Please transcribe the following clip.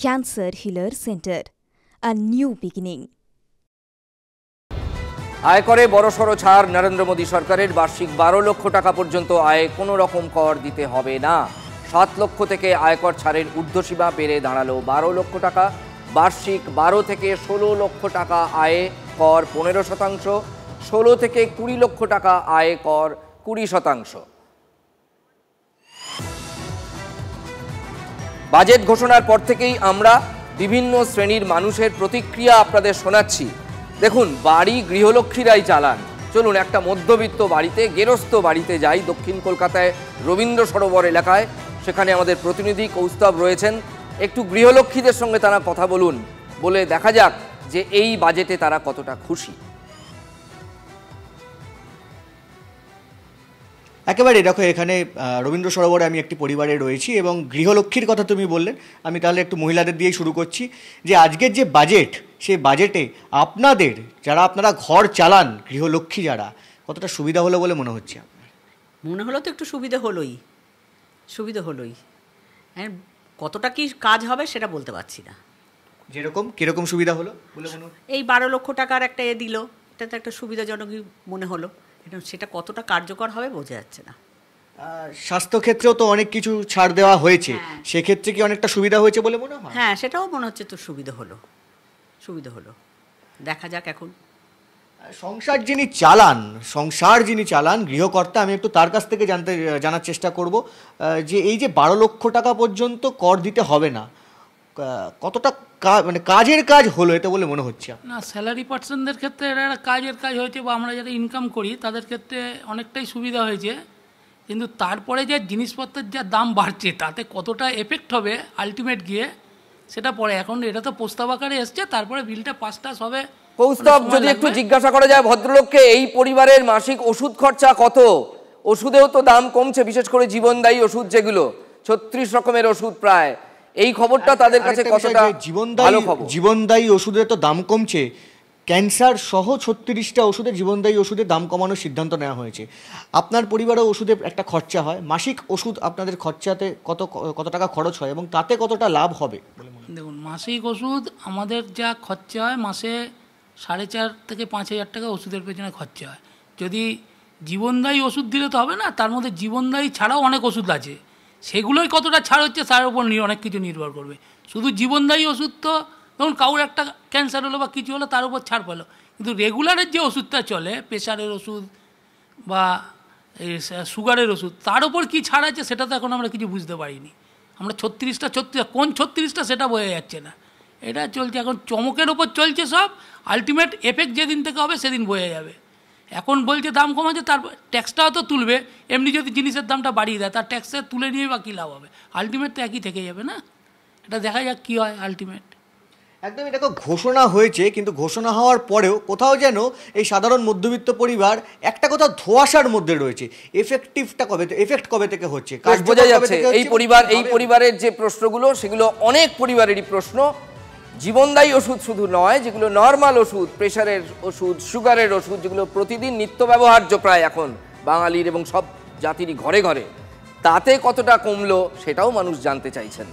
Cancer Healer Center, a new beginning. আয়করে বড়সড় ছাড় নরেন্দ্র মোদী সরকারের বার্ষিক 12 লক্ষ টাকা পর্যন্ত আয়ে কোনো রকম কর দিতে হবে না। 7 লক্ষ থেকে আয়কর ছাড়ের ঊর্ধ্বসীমা বেড়ে দাঁড়ালো 12 লক্ষ টাকা। বার্ষিক 12 থেকে 16 লক্ষ টাকা আয়ে কর 15%, 16 থেকে 20 লক্ষ টাকা আয়ে কর 20%। বাজেট ঘোষণার পর থেকেই আমরা বিভিন্ন শ্রেণীর মানুষের প্রতিক্রিয়া আপনাদের শোনাচ্ছি। দেখুন, বাড়ি গৃহলক্ষ্মীরাই চালান। চলুন একটা মধ্যবিত্ত বাড়িতে, গেরস্থ বাড়িতে যাই, দক্ষিণ কলকাতায় রবীন্দ্র সরোবর এলাকায়। সেখানে আমাদের প্রতিনিধি কৌস্তব রয়েছেন। একটু গৃহলক্ষ্মীদের সঙ্গে তারা কথা বলুন, বলে দেখা যাক যে এই বাজেটে তারা কতটা খুশি। একেবারে দেখো, এখানে রবীন্দ্র সরোবরে আমি একটি পরিবারে রয়েছি এবং গৃহলক্ষ্মীর কথা তুমি বললেন, আমি তাহলে একটু মহিলাদের দিয়েই শুরু করছি। যে আজকের যে বাজেট, সেই বাজেটে আপনাদের যারা আপনারা ঘর চালান, গৃহলক্ষ্মী যারা, কতটা সুবিধা হলো বলে মনে হচ্ছে আপনার? মনে হলো তো একটু সুবিধা হলোই। হ্যাঁ, কতটা কি কাজ হবে সেটা বলতে পারছি না। কীরকম সুবিধা হলো বলে মনে হলো? এই 12 লক্ষ টাকার একটা দিল, এটা তো একটা সুবিধাজনকই মনে হলো। সেটা কতটা কার্যকর হবে বোঝা যাচ্ছে না। স্বাস্থ্যক্ষেত্রেও তো অনেক কিছু ছাড় দেওয়া হয়েছে, সেক্ষেত্রে কি অনেকটা সুবিধা হয়েছে বলে মনে হয়? হ্যাঁ, সেটাও মনে হচ্ছে তো সুবিধা হলো। দেখা যাক এখন। সংসার যিনি চালান গৃহকর্তা, আমি একটু তার কাছ থেকে জানার চেষ্টা করব যে এই যে 12 লক্ষ টাকা পর্যন্ত কর দিতে হবে না, কতটা মানে কাজের কাজ হলো এটা বলে মনে হচ্ছে না? স্যালারি পার্সনদের ক্ষেত্রে এটা একটা কাজের কাজ হয়েছে, বা আমরা যারা ইনকাম করি তাদের ক্ষেত্রে অনেকটাই সুবিধা হয়েছে। কিন্তু তারপরে যে জিনিসপত্রের যা দাম বাড়ছে, তাতে কতটা এফেক্ট হবে আলটিমেট গিয়ে সেটা পরে। এখন এটা তো প্রস্তাব আকারে এসছে, তারপরে বিলটা পাস টাস হবে। কৌস্তব, যদি একটু জিজ্ঞাসা করা যায় ভদ্রলোককে, এই পরিবারের মাসিক ওষুধ খরচা কত? ওষুধেও তো দাম কমছে, বিশেষ করে জীবনদায়ী ওষুধ, যেগুলো 36 রকমের ওষুধ প্রায়। এই খবরটা তাদের কাছে কতটা ভালো খবর? জীবনদায়ী ওষুধের তো দাম কমছে, ক্যান্সার সহ 36টা ওষুধের জীবনদায়ী ওষুধের দাম কমানোর সিদ্ধান্ত নেওয়া হয়েছে। আপনার পরিবারেও ওষুধের একটা খরচা হয়, মাসিক ওষুধ আপনাদের খরচাতে কত টাকা খরচ হয় এবং তাতে কতটা লাভ হবে? দেখুন, মাসিক ওষুধ আমাদের যা খরচা হয়, মাসে 4,500 থেকে 5,000 টাকা ওষুধের পেছনে খরচা হয়। যদি জীবনদায়ী ওষুধ দিলে তো হবে না, তার মধ্যে জীবনদায়ী ছাড়াও অনেক ওষুধ আছে, সেগুলোই কতটা ছাড় হচ্ছে তার উপর অনেক কিছু নির্ভর করবে। শুধু জীবনদায়ী ওষুধ তো ধরুন কাউর একটা ক্যান্সার হলো বা কিছু হলো, তার উপর ছাড় পেলো, কিন্তু রেগুলারের যে ওষুধটা চলে, প্রেশারের ওষুধ বা সুগারের ওষুধ, তার উপর কী ছাড় আছে সেটা তো এখন আমরা কিছু বুঝতে পারিনি। আমরা 36টা কোন 36টা সেটা বোঝা যাচ্ছে না। এটা চলছে এখন চমকের ওপর চলছে সব, আলটিমেট এফেক্ট যেদিন থেকে হবে সেদিন বোঝা যাবে। এখন বলছে দাম কমাচ্ছে, তার ট্যাক্সটাও তো তুলবে। এমনি যদি জিনিসের দামটা বাড়িয়ে দেয়, তার ট্যাক্সে তুলে নিয়ে বা কী লাভ হবে? আলটিমেট তো একই থেকে যাবে না? এটা দেখা যাক কী হয় আলটিমেট। একদম, এটা ঘোষণা হয়েছে, কিন্তু ঘোষণা হওয়ার পরেও কোথাও যেন এই সাধারণ মধ্যবিত্ত পরিবার একটা কথা ধোঁয়াশার মধ্যে রয়েছে। এফেক্ট কবে থেকে হচ্ছে বোঝা যাচ্ছে। এই পরিবারের যে প্রশ্নগুলো, সেগুলো অনেক পরিবারেরই প্রশ্ন। জীবনদায়ী ওষুধ শুধু নয়, যেগুলো নর্মাল ওষুধ, প্রেশারের ওষুধ, সুগারের ওষুধ, যেগুলো প্রতিদিন নিত্য ব্যবহার্য প্রায় এখন বাঙালির এবং সব জাতিরই ঘরে ঘরে, তাতে কতটা কমলো সেটাও মানুষ জানতে চাইছেন।